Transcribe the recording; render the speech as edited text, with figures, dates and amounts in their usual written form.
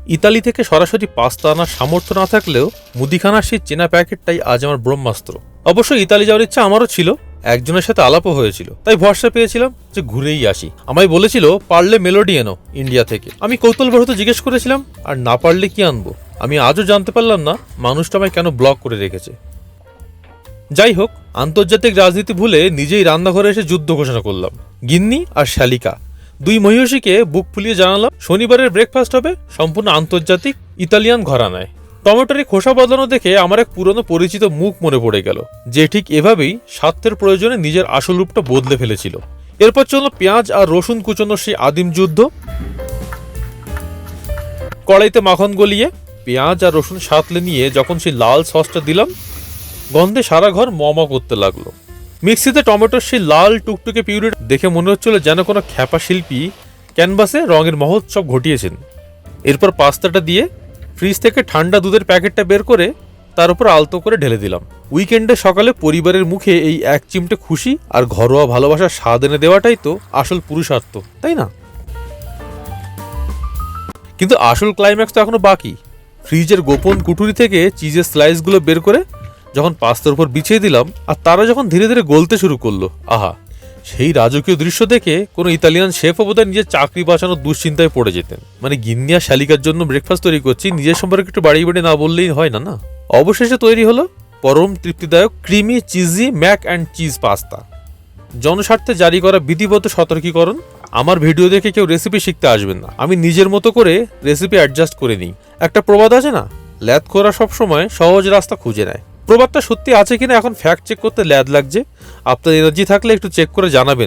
Italy থেকে সরাসরি pasta আনার সামর্থ্য না থাকলেও মুদিখানার সেই চেনা প্যাকেটটাই আজ আমার ব্রহ্মাস্ত্র। অবশ্য ইতালি যাওয়ার ইচ্ছা আমারও ছিল, একজনের সাথে আলাপও হয়েছিল, তাই ভরসা পেয়েছিলাম যে ঘুরেই আসি। আমায় বলেছিল পারলে মেলোডি এনো ইন্ডিয়া থেকে। আমি কৌতূহলবশত জিজ্ঞেস করেছিলাম, আর না পারলে কি আনবো? আমি আজও জানতে পারলাম না মানুষটা আমায় কেন ব্লক করে রেখেছে। যাই হোক, আন্তর্জাতিক রাজনীতি ভুলে নিজেই রান্নাঘরে এসে যুদ্ধ ঘোষণা করলাম। গিন্নি আর শালিকা দুই মহিষীকে বুক ফুলিয়ে জানালাম শনিবারের ব্রেকফাস্ট হবে সম্পূর্ণ আন্তর্জাতিক ইতালিয়ান ঘরানায়। টমেটোর খোসা বদলানো দেখে আমার এক পুরনো পরিচিত মুখ মনে পড়ে গেল, যে ঠিক এভাবেই স্বার্থের প্রয়োজনে নিজের আসল রূপটা বদলে ফেলেছিল। এরপর চলল পেঁয়াজ আর রসুন কুচোনোর সেই আদিম যুদ্ধ। কড়াইতে মাখন গলিয়ে পেঁয়াজ আর রসুন সাঁতলে নিয়ে যখন সেই লাল সসটা দিলাম, গন্ধে সারা ঘর মমা করতে লাগলো। মিক্সিতে টমেটোর সেই লাল টুকটুকে পিউরি দেখে মনে হচ্ছিল যেন কোনো খ্যাপা শিল্পী ক্যানভাসে রঙের মহোৎসব ঘটিয়েছেন। এরপর পাস্তাটা দিয়ে ফ্রিজ থেকে ঠান্ডা দুধের প্যাকেটটা বের করে তার উপর আলতো করে ঢেলে দিলাম। উইকেন্ডে সকালে পরিবারের মুখে এই এক চিমটে খুশি আর ঘরোয়া ভালোবাসার স্বাদ এনে দেওয়াটাই তো আসল পুরুষার্থ, তাই না? কিন্তু আসল ক্লাইম্যাক্স তো এখনো বাকি। ফ্রিজের গোপন কুঠুরি থেকে চিজের স্লাইসগুলো বের করে যখন পাস্তার উপর বিছিয়ে দিলাম আর তারা যখন ধীরে ধীরে গলতে শুরু করলো, আহা, সেই রাজকীয় দৃশ্য দেখে কোনো ইতালিয়ান শেফও বোধহয় নিজের চাকরি বাঁচানোর দুশ্চিন্তায় পড়ে যেতেন। মানে গিন্নি আর শালিকার জন্য ব্রেকফাস্ট তৈরি করছি, নিজের সম্পর্কে একটু বাড়িয়ে বাড়িয়ে না বললেই হয় না। না, অবশেষে তৈরি হলো পরম তৃপ্তিদায়ক creamy cheesy mac and cheese pasta. জনস্বার্থে জারি করা বিধিবদ্ধ সতর্কীকরণ, আমার ভিডিও দেখে কেউ রেসিপি শিখতে আসবেন না। আমি নিজের মতো করে রেসিপি অ্যাডজাস্ট করে নিই। একটা প্রবাদ আছে না, ল্যাদ-খোরা সবসময় সহজ রাস্তা খুঁজে নেয়। প্রবাদটা সত্যি আছে কিনা এখন ফ্যাক্ট চেক করতে ল্যাদ লাগছে। আপনার এনার্জি থাকলে একটু চেক করে জানাবেন।